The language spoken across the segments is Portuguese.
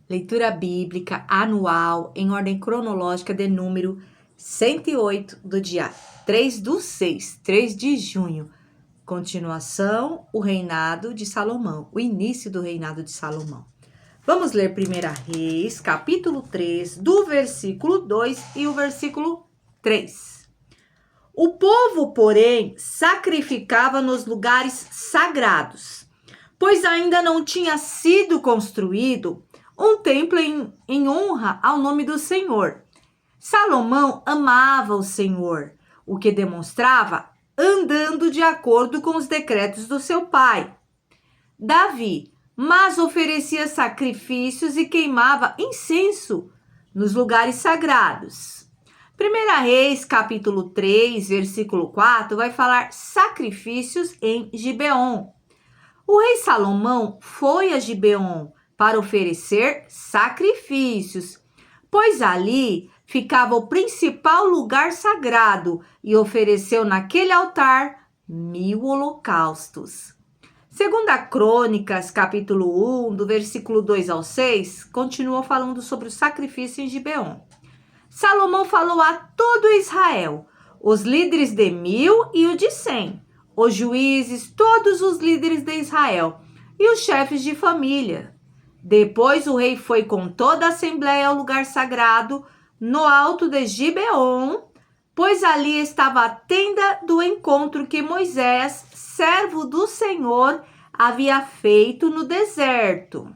Leitura bíblica anual em ordem cronológica de número 108 do dia 3/6, 3 de junho. Continuação, o reinado de Salomão, o início do reinado de Salomão. Vamos ler 1 Reis, capítulo 3, do versículo 2 e o versículo 3. O povo, porém, sacrificava nos lugares sagrados, pois ainda não tinha sido construído um templo em honra ao nome do Senhor. Salomão amava o Senhor, o que demonstrava andando de acordo com os decretos do seu pai, Davi, mas oferecia sacrifícios e queimava incenso nos lugares sagrados. 1 Reis, capítulo 3, versículo 4, vai falar sacrifícios em Gibeon. O rei Salomão foi a Gibeon para oferecer sacrifícios, pois ali ficava o principal lugar sagrado e ofereceu naquele altar 1000 holocaustos. Segunda Crônicas, capítulo 1, do versículo 2 ao 6, continua falando sobre o sacrifício em Gibeon. Salomão falou a todo Israel, os líderes de 1000 e o de 100, os juízes, todos os líderes de Israel e os chefes de família. Depois o rei foi com toda a assembleia ao lugar sagrado, no alto de Gibeon, pois ali estava a tenda do encontro que Moisés, servo do Senhor, havia feito no deserto.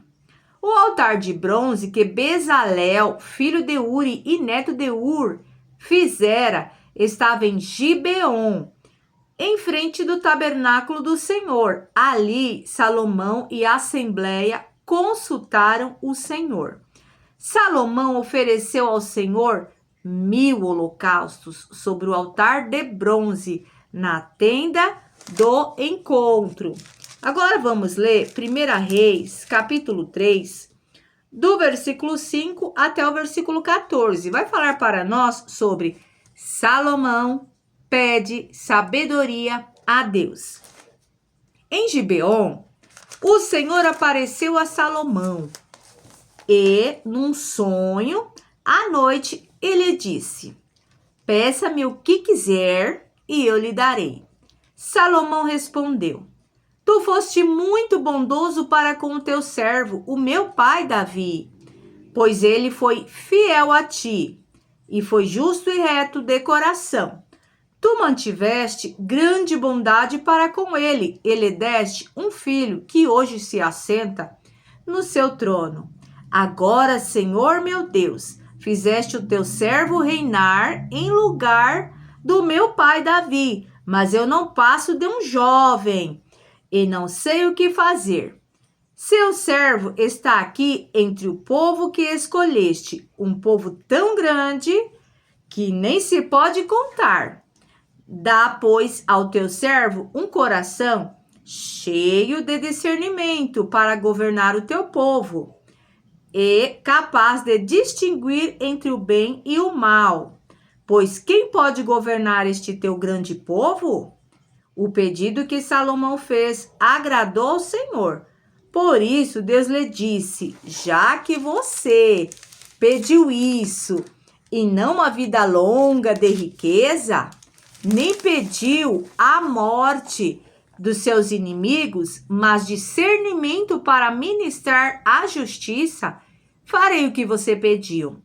O altar de bronze que Bezalel, filho de Uri e neto de Ur, fizera, estava em Gibeon, em frente do tabernáculo do Senhor. Ali, Salomão e a assembleia consultaram o Senhor. Salomão ofereceu ao Senhor 1000 holocaustos sobre o altar de bronze, na tenda do encontro. Agora vamos ler 1 Reis, capítulo 3, do versículo 5 até o versículo 14. Vai falar para nós sobre Salomão pede sabedoria a Deus. Em Gibeon, o Senhor apareceu a Salomão e, num sonho, à noite, ele disse: peça-me o que quiser e eu lhe darei. Salomão respondeu: tu foste muito bondoso para com o teu servo, o meu pai Davi, pois ele foi fiel a ti e foi justo e reto de coração. Tu mantiveste grande bondade para com ele e lhe deste um filho que hoje se assenta no seu trono. Agora, Senhor meu Deus, fizeste o teu servo reinar em lugar do meu pai Davi, mas eu não passo de um jovem e não sei o que fazer. Seu servo está aqui entre o povo que escolheste, um povo tão grande que nem se pode contar. Dá, pois, ao teu servo um coração cheio de discernimento para governar o teu povo e capaz de distinguir entre o bem e o mal. Pois quem pode governar este teu grande povo? O pedido que Salomão fez agradou ao Senhor. Por isso, Deus lhe disse: já que você pediu isso e não uma vida longa de riqueza, nem pediu a morte dos seus inimigos, mas discernimento para ministrar a justiça, farei o que você pediu.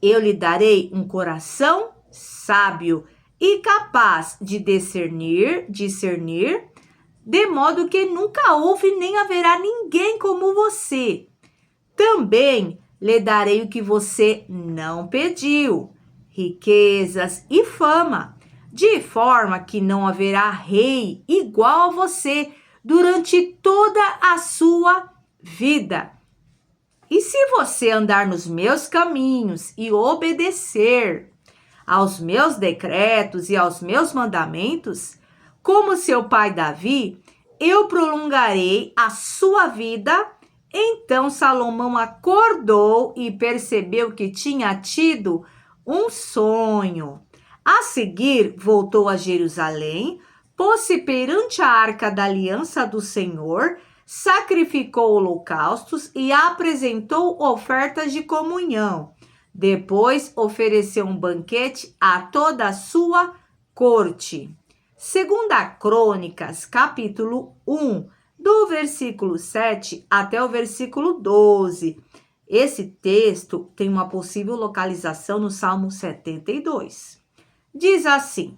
Eu lhe darei um coração sábio e capaz de discernir, de modo que nunca houve nem haverá ninguém como você. Também lhe darei o que você não pediu, riquezas e fama, de forma que não haverá rei igual a você durante toda a sua vida. E se você andar nos meus caminhos e obedecer aos meus decretos e aos meus mandamentos, como seu pai Davi, eu prolongarei a sua vida. Então Salomão acordou e percebeu que tinha tido um sonho. A seguir, voltou a Jerusalém, pôs-se perante a arca da aliança do Senhor, sacrificou holocaustos e apresentou ofertas de comunhão. Depois ofereceu um banquete a toda a sua corte. Segunda Crônicas, capítulo 1, do versículo 7 até o versículo 12. Esse texto tem uma possível localização no Salmo 72. Diz assim: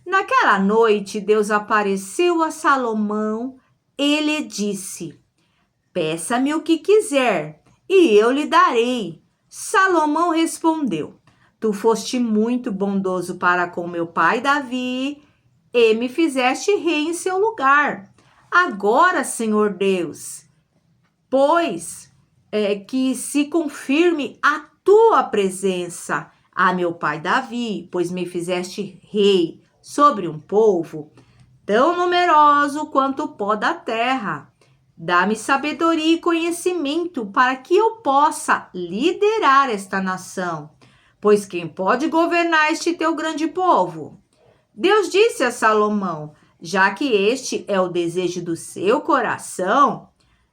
naquela noite, Deus apareceu a Salomão. Ele disse: peça-me o que quiser, e eu lhe darei. Salomão respondeu: tu foste muito bondoso para com meu pai Davi, e me fizeste rei em seu lugar. Agora, Senhor Deus, pois que se confirme a tua presença a meu pai Davi, pois me fizeste rei sobre um povo tão numeroso quanto o pó da terra. Dá-me sabedoria e conhecimento para que eu possa liderar esta nação, pois quem pode governar este teu grande povo? Deus disse a Salomão: já que este é o desejo do seu coração,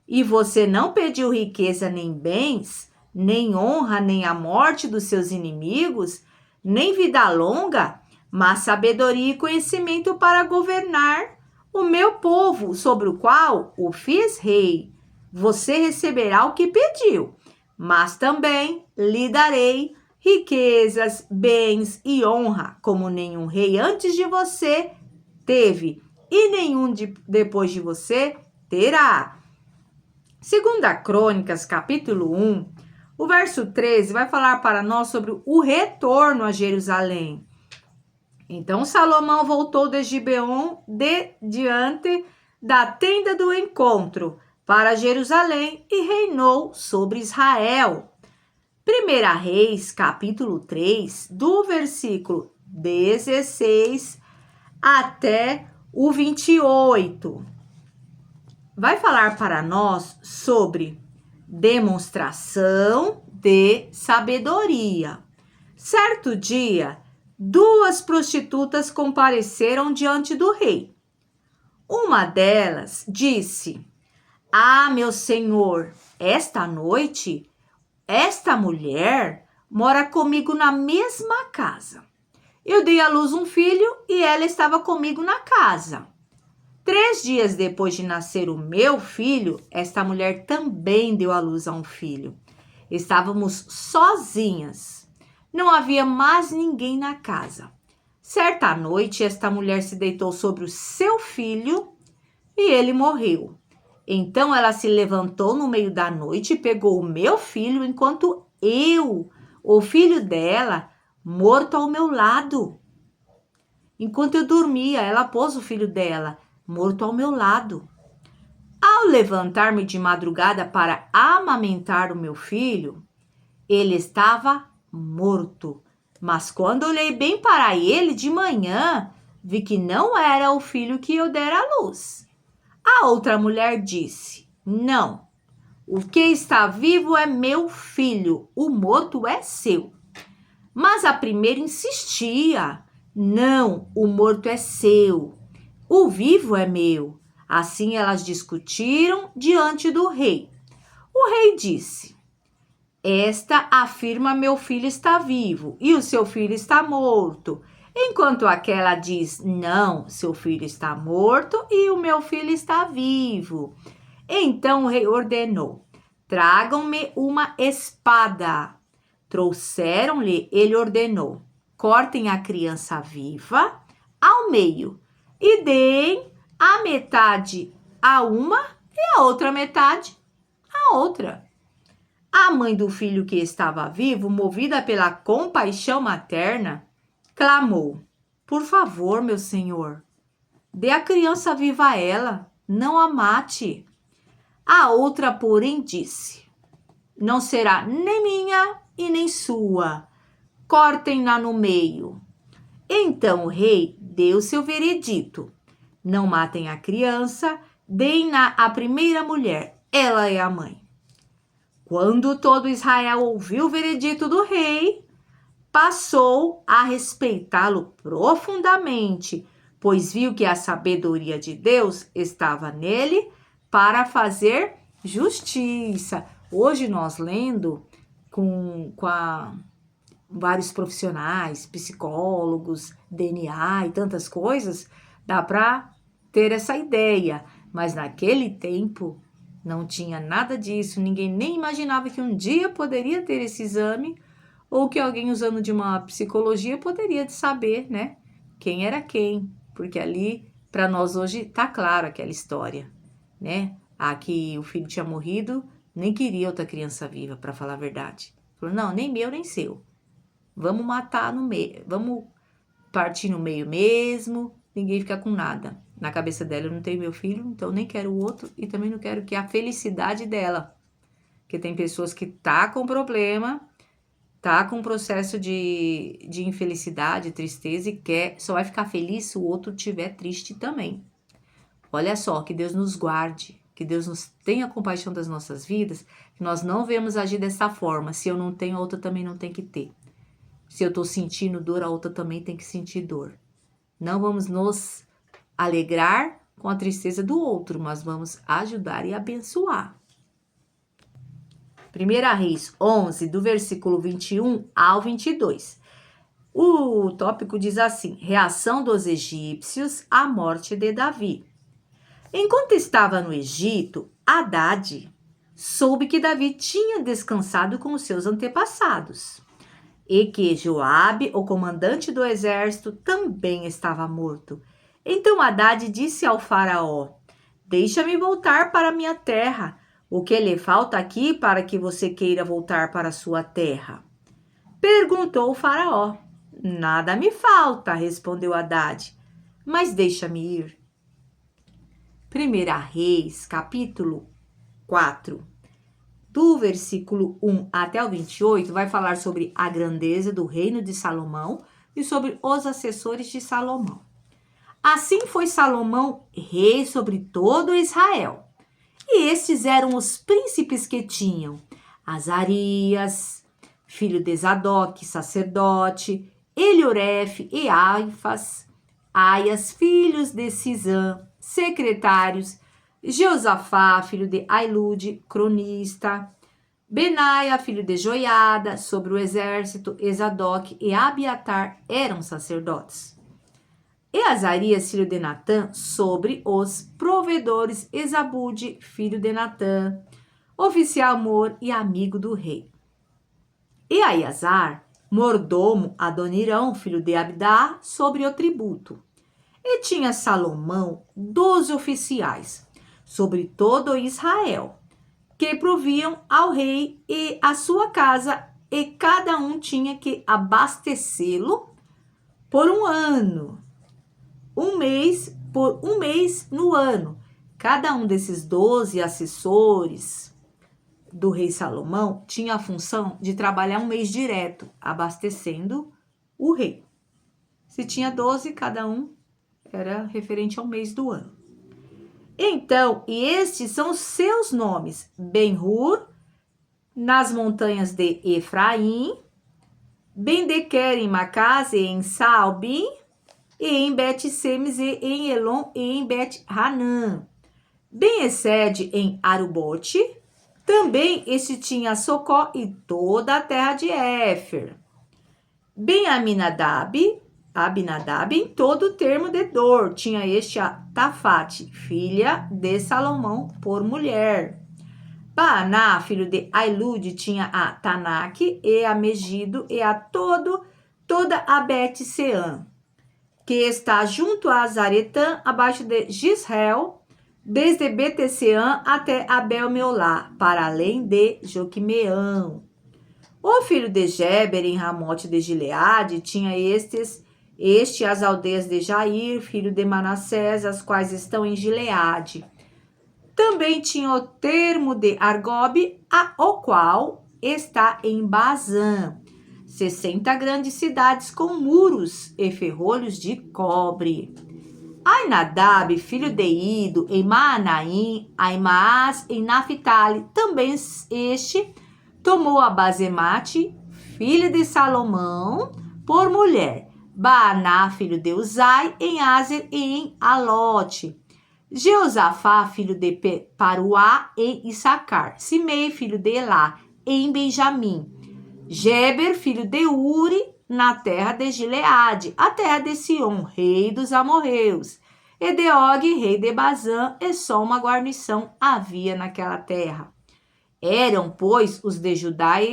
e você não pediu riqueza nem bens, nem honra, nem a morte dos seus inimigos, nem vida longa, mas sabedoria e conhecimento para governar o meu povo, sobre o qual o fiz rei. Você receberá o que pediu, mas também lhe darei riquezas, bens e honra, como nenhum rei antes de você teve, e nenhum depois de você terá. Segunda Crônicas, capítulo 1, o verso 13 vai falar para nós sobre o retorno a Jerusalém. Então Salomão voltou de Gibeon diante da tenda do encontro para Jerusalém e reinou sobre Israel. 1 Reis, capítulo 3, do versículo 16 até o 28. Vai falar para nós sobre demonstração de sabedoria. Certo dia, 2 prostitutas compareceram diante do rei. Uma delas disse: ah, meu senhor, esta noite, esta mulher mora comigo na mesma casa. Eu dei à luz um filho e ela estava comigo na casa. 3 dias depois de nascer o meu filho, esta mulher também deu à luz a um filho. Estávamos sozinhas. Não havia mais ninguém na casa. Certa noite, esta mulher se deitou sobre o seu filho e ele morreu. Então ela se levantou no meio da noite e pegou o meu filho, enquanto eu, o filho dela, morto ao meu lado. Enquanto eu dormia, ela pôs o filho dela, morto ao meu lado. Ao levantar-me de madrugada para amamentar o meu filho, ele estava morto. Mas quando olhei bem para ele de manhã, vi que não era o filho que eu dera à luz. A outra mulher disse: não, o que está vivo é meu filho, o morto é seu. Mas a primeira insistia: não, o morto é seu, o vivo é meu. Assim elas discutiram diante do rei. O rei disse: esta afirma meu filho está vivo e o seu filho está morto. Enquanto aquela diz: não, seu filho está morto e o meu filho está vivo. Então o rei ordenou: tragam-me uma espada. Trouxeram-lhe, ele ordenou: cortem a criança viva ao meio e deem a metade a uma e a outra metade a outra. A mãe do filho que estava vivo, movida pela compaixão materna, clamou: por favor, meu senhor, dê a criança viva a ela, não a mate. A outra, porém, disse: não será nem minha e nem sua. Cortem-na no meio. Então o rei deu seu veredito: não matem a criança, deem-na à primeira mulher, ela é a mãe. Quando todo Israel ouviu o veredito do rei, passou a respeitá-lo profundamente, pois viu que a sabedoria de Deus estava nele, para fazer justiça. Hoje nós lendo com vários profissionais, psicólogos, DNA e tantas coisas, dá para ter essa ideia. Mas naquele tempo não tinha nada disso, ninguém nem imaginava que um dia poderia ter esse exame ou que alguém usando de uma psicologia poderia saber, né, quem era quem, porque ali para nós hoje tá claro aquela história, né? Que o filho tinha morrido, nem queria outra criança viva, para falar a verdade. Falou, não, nem meu nem seu. Vamos matar no meio, vamos partir no meio mesmo, ninguém fica com nada. Na cabeça dela, eu não tenho meu filho, então nem quero o outro e também não quero que a felicidade dela. Porque tem pessoas que tá com problema, tá com processo de infelicidade, tristeza e só vai ficar feliz se o outro estiver triste também. Olha só, que Deus nos guarde, que Deus nos tenha compaixão das nossas vidas, que nós não vemos agir dessa forma. Se eu não tenho, a outra também não tem que ter. Se eu tô sentindo dor, a outra também tem que sentir dor. Não vamos nos alegrar com a tristeza do outro, mas vamos ajudar e abençoar. 1 Reis 11, do versículo 21 ao 22. O tópico diz assim: reação dos egípcios à morte de Davi. Enquanto estava no Egito, Hadade soube que Davi tinha descansado com os seus antepassados e que Joabe, o comandante do exército, também estava morto. Então Hadade disse ao faraó: deixa-me voltar para minha terra. O que lhe falta aqui para que você queira voltar para sua terra? Perguntou o faraó. Nada me falta, respondeu Hadade, mas deixa-me ir. 1 Reis, capítulo 4, do versículo 1 até o 28, vai falar sobre a grandeza do reino de Salomão e sobre os assessores de Salomão. Assim foi Salomão rei sobre todo Israel. E estes eram os príncipes que tinham Azarias, filho de Zadok, sacerdote, Elioref e Aias, filhos de Cisã, secretários, Jeosafá, filho de Ailude, cronista, Benaia, filho de Joiada, sobre o exército, Zadok e Abiatar eram sacerdotes. E Azarias, filho de Natã, sobre os provedores, Ezabude, filho de Natã, oficial mor e amigo do rei. E Aiasar, mordomo, Adonirão, filho de Abdá, sobre o tributo. E tinha Salomão 12 oficiais, sobre todo Israel, que proviam ao rei e a sua casa, e cada um tinha que abastecê-lo por um ano. Por um mês no ano. Cada um desses 12 assessores do rei Salomão tinha a função de trabalhar um mês direto, abastecendo o rei. Se tinha 12, cada um era referente ao mês do ano. Então, e estes são seus nomes: Ben-Hur, nas montanhas de Efraim, Ben-Dequer em Macase e em Saalbim, e em Bet-Semes e em Elon e em Bet-Hanã. Ben-Esed em Arubote, também este tinha Socó e toda a terra de Éfer. Ben-Abinadab em todo o termo de Dor, tinha este a Tafate, filha de Salomão, por mulher. Baaná, filho de Ailude, tinha a Tanak e a Megido e a toda a Bet-Seã, que está junto a Zaretã, abaixo de Gisrael, desde Betseã até Abel-Meolá, para além de Joquimeão. O filho de Geber, em Ramote de Gileade, tinha as aldeias de Jair, filho de Manassés, as quais estão em Gileade. Também tinha o termo de Argob, o qual está em Bazã. 60 grandes cidades com muros e ferrolhos de cobre. Ainadab, filho de Ido, em Maanaim, Aimaas, em Naphtali, também este tomou a Bazemate, filha de Salomão, por mulher. Baaná, filho de Uzai, em Azer e em Alote. Jeosafá, filho de Paruá, em Issacar. Simei, filho de Elá, em Benjamim. Geber, filho de Uri, na terra de Gileade, a terra de Sion, rei dos amorreus. Edeog, rei de Bazã, e só uma guarnição havia naquela terra. Eram, pois, os de Judá e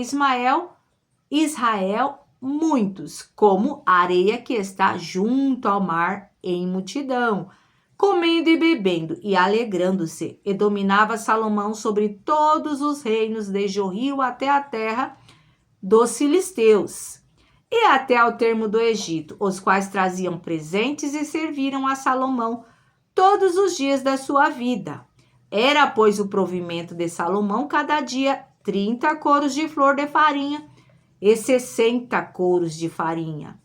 Israel muitos, como a areia que está junto ao mar em multidão, comendo e bebendo e alegrando-se. E dominava Salomão sobre todos os reinos, desde o rio até a terra dos filisteus, e até ao termo do Egito, os quais traziam presentes e serviram a Salomão todos os dias da sua vida. Era, pois, o provimento de Salomão cada dia 30 coros de flor de farinha e 60 coros de farinha,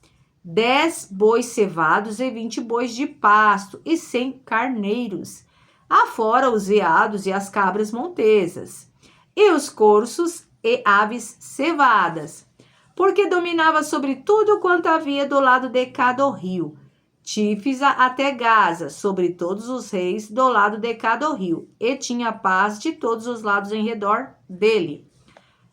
10 bois cevados e 20 bois de pasto e 100 carneiros, afora os veados e as cabras montesas, e os corços e aves cevadas, porque dominava sobre tudo quanto havia do lado de cá do rio, Tífisa até Gaza, sobre todos os reis do lado de cá do rio, e tinha paz de todos os lados em redor dele.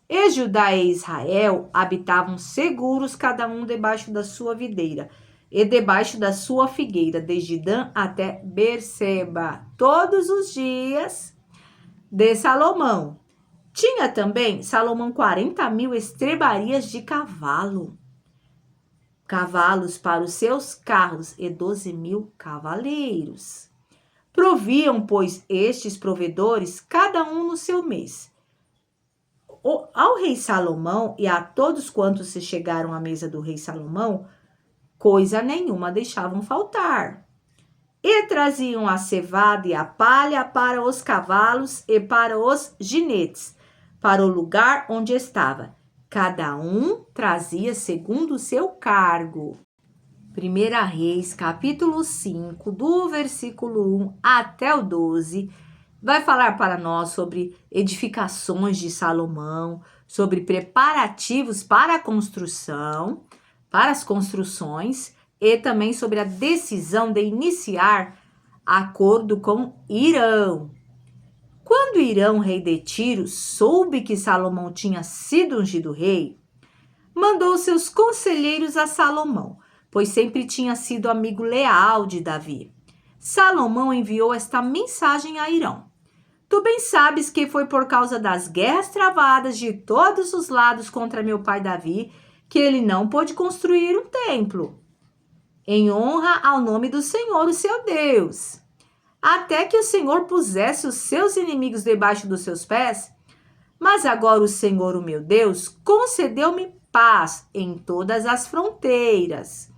E Judá e Israel habitavam seguros, cada um debaixo da sua videira, e debaixo da sua figueira, desde Dan até Berseba, todos os dias de Salomão. Tinha também Salomão 40.000 estrebarias de cavalos para os seus carros e 12.000 cavaleiros. Proviam, pois, estes provedores, cada um no seu mês. Ao rei Salomão e a todos quantos se chegaram à mesa do rei Salomão, coisa nenhuma deixavam faltar. E traziam a cevada e a palha para os cavalos e para os jinetes, para o lugar onde estava. Cada um trazia segundo o seu cargo. 1 Reis, capítulo 5, do versículo 1 até o 12, vai falar para nós sobre edificações de Salomão, sobre preparativos para a construção, para as construções, e também sobre a decisão de iniciar acordo com Irão. Quando Irão, rei de Tiro, soube que Salomão tinha sido ungido rei, mandou seus conselheiros a Salomão, pois sempre tinha sido amigo leal de Davi. Salomão enviou esta mensagem a Irão: Tu bem sabes que foi por causa das guerras travadas de todos os lados contra meu pai Davi que ele não pôde construir um templo, em honra ao nome do Senhor, o seu Deus, até que o Senhor pusesse os seus inimigos debaixo dos seus pés. Mas agora o Senhor, o meu Deus, concedeu-me paz em todas as fronteiras,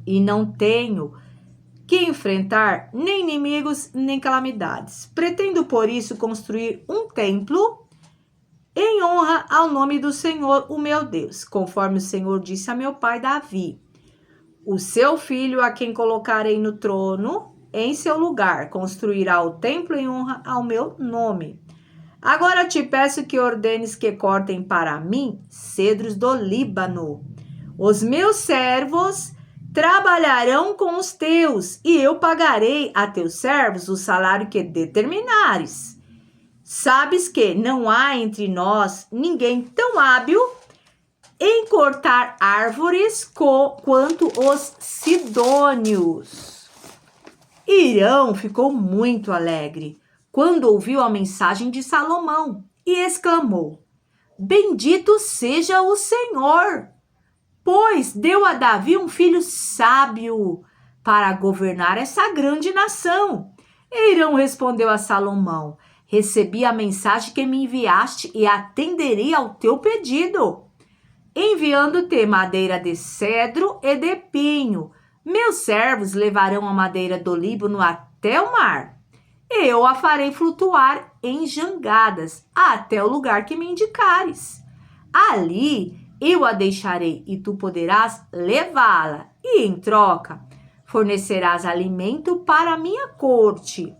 e não tenho que enfrentar nem inimigos, nem calamidades. Pretendo, por isso, construir um templo em honra ao nome do Senhor, o meu Deus, conforme o Senhor disse a meu pai Davi. O seu filho, a quem colocarei no trono, em seu lugar, construirá o templo em honra ao meu nome. Agora te peço que ordenes que cortem para mim cedros do Líbano. Os meus servos trabalharão com os teus, e eu pagarei a teus servos o salário que determinares. Sabes que não há entre nós ninguém tão hábil em cortar árvores quanto os sidônios. Irão ficou muito alegre quando ouviu a mensagem de Salomão e exclamou: Bendito seja o Senhor, pois deu a Davi um filho sábio para governar essa grande nação. E Irão respondeu a Salomão: Recebi a mensagem que me enviaste e atenderei ao teu pedido, enviando-te madeira de cedro e de pinho. Meus servos levarão a madeira do Líbano até o mar. Eu a farei flutuar em jangadas até o lugar que me indicares. Ali eu a deixarei e tu poderás levá-la, e em troca fornecerás alimento para a minha corte.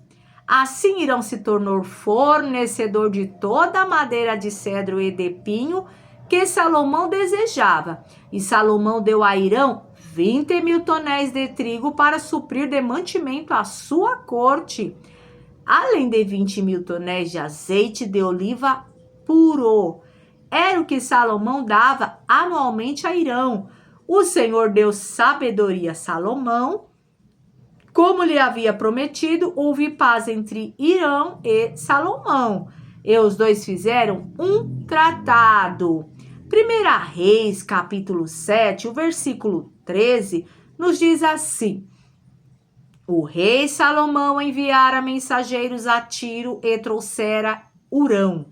Assim Irão se tornou fornecedor de toda a madeira de cedro e de pinho que Salomão desejava. E Salomão deu a Irão 20.000 tonéis de trigo para suprir de mantimento a sua corte, além de 20.000 tonéis de azeite de oliva puro. Era o que Salomão dava anualmente a Hirão. O Senhor deu sabedoria a Salomão. Como lhe havia prometido, houve paz entre Hirão e Salomão. E os dois fizeram um tratado. 1 Reis, capítulo 7, o versículo 13, nos diz assim: o rei Salomão enviara mensageiros a Tiro e trouxera Hurão,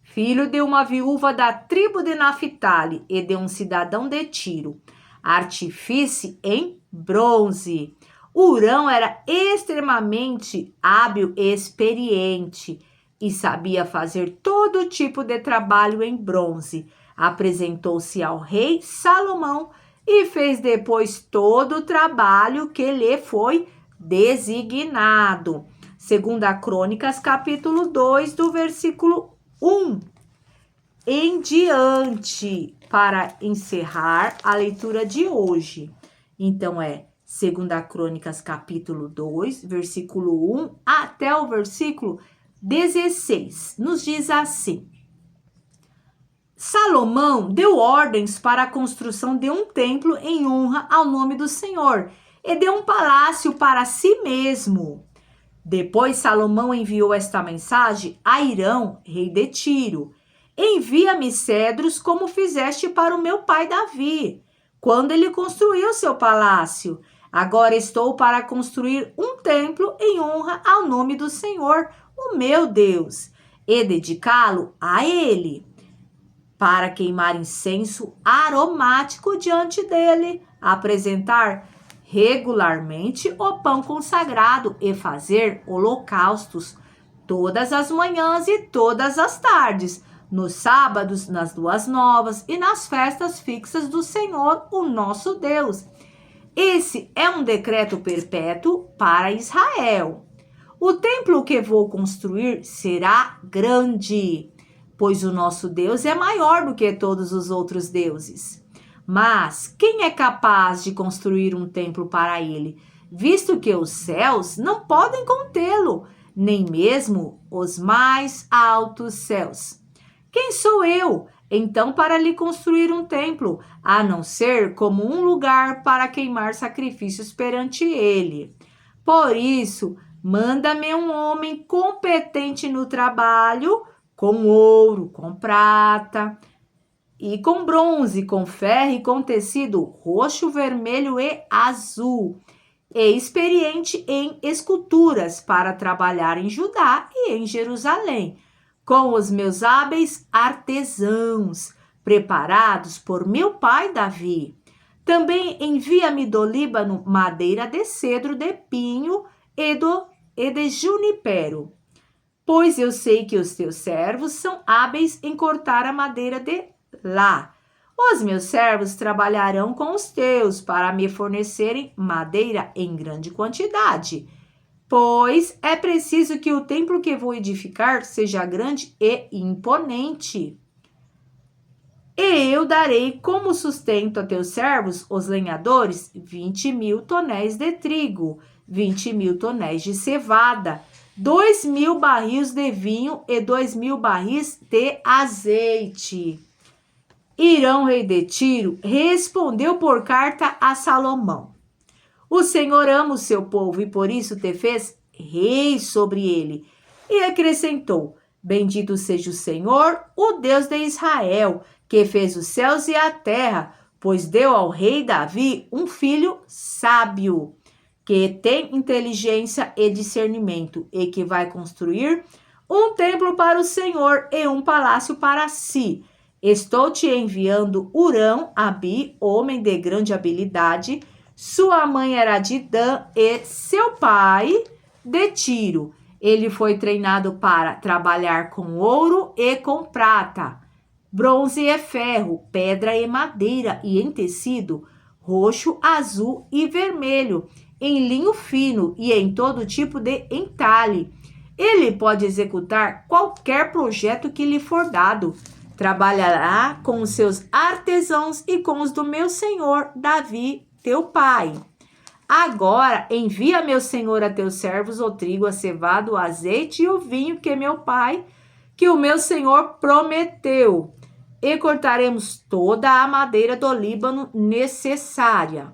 filho de uma viúva da tribo de Naphtali e de um cidadão de Tiro, artífice em bronze. Hurão era extremamente hábil e experiente e sabia fazer todo tipo de trabalho em bronze. Apresentou-se ao rei Salomão e fez depois todo o trabalho que lhe foi designado. 2 Crônicas, capítulo 2, do versículo 1 em diante, para encerrar a leitura de hoje. Então, 2 Crônicas, capítulo 2, versículo 1 até o versículo 16. Nos diz assim: Salomão deu ordens para a construção de um templo em honra ao nome do Senhor e de um palácio para si mesmo. Depois Salomão enviou esta mensagem a Hirão, rei de Tiro: envia-me cedros como fizeste para o meu pai Davi, quando ele construiu seu palácio. Agora estou para construir um templo em honra ao nome do Senhor, o meu Deus, e dedicá-lo a ele, para queimar incenso aromático diante dele, apresentar regularmente o pão consagrado e fazer holocaustos todas as manhãs e todas as tardes, nos sábados, nas luas novas e nas festas fixas do Senhor, o nosso Deus. Esse é um decreto perpétuo para Israel. O templo que vou construir será grande, pois o nosso Deus é maior do que todos os outros deuses. Mas quem é capaz de construir um templo para ele, visto que os céus não podem contê-lo, nem mesmo os mais altos céus? Quem sou eu, então, para lhe construir um templo, a não ser como um lugar para queimar sacrifícios perante ele? Por isso, manda-me um homem competente no trabalho, com ouro, com prata e com bronze, com ferro e com tecido roxo, vermelho e azul, e experiente em esculturas para trabalhar em Judá e em Jerusalém, com os meus hábeis artesãos, preparados por meu pai Davi. Também envia-me do Líbano madeira de cedro, de pinho e de junipero, pois eu sei que os teus servos são hábeis em cortar a madeira de lá. Os meus servos trabalharão com os teus para me fornecerem madeira em grande quantidade, pois é preciso que o templo que vou edificar seja grande e imponente. E eu darei como sustento a teus servos, os lenhadores, 20.000 tonéis de trigo, 20.000 tonéis de cevada, 2.000 barris de vinho e 2.000 barris de azeite. Hirão, rei de Tiro, respondeu por carta a Salomão: o Senhor ama o seu povo e por isso te fez rei sobre ele. E acrescentou: bendito seja o Senhor, o Deus de Israel, que fez os céus e a terra, pois deu ao rei Davi um filho sábio, que tem inteligência e discernimento, e que vai construir um templo para o Senhor e um palácio para si. Estou te enviando Hurão, Abi, homem de grande habilidade. Sua mãe era de Dan e seu pai de Tiro. Ele foi treinado para trabalhar com ouro e com prata, bronze e ferro, pedra e madeira, e em tecido roxo, azul e vermelho, em linho fino e em todo tipo de entalhe. Ele pode executar qualquer projeto que lhe for dado. Trabalhará com os seus artesãos e com os do meu senhor Davi, teu pai. Agora envia, meu senhor, a teus servos o trigo, a cevada, o azeite e o vinho que o meu senhor prometeu. E cortaremos toda a madeira do Líbano necessária.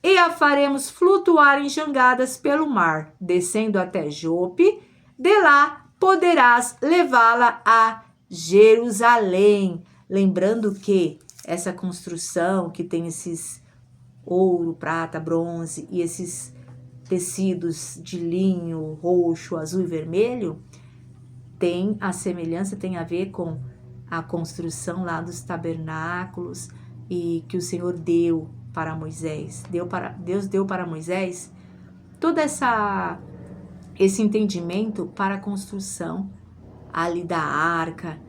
E a faremos flutuar em jangadas pelo mar, descendo até Jope. De lá poderás levá-la a Jerusalém. Lembrando que essa construção que tem esses ouro, prata, bronze e esses tecidos de linho roxo, azul e vermelho, tem a semelhança, tem a ver com a construção lá dos tabernáculos e que o Senhor deu para Moisés. Deus deu para Moisés todo esse entendimento para a construção ali da arca,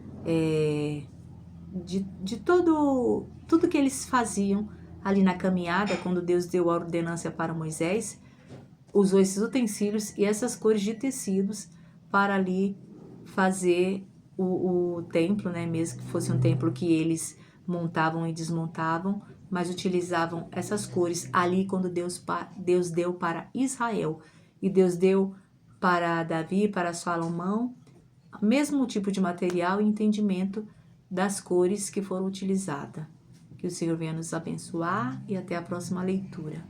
de tudo que eles faziam ali na caminhada, quando Deus deu a ordenança para Moisés, usou esses utensílios e essas cores de tecidos para ali fazer o templo, né? Mesmo que fosse um templo que eles montavam e desmontavam, mas utilizavam essas cores ali quando Deus deu para Israel. E Deus deu para Davi, para Salomão, o mesmo tipo de material e entendimento das cores que foram utilizadas. Que o Senhor venha nos abençoar e até a próxima leitura.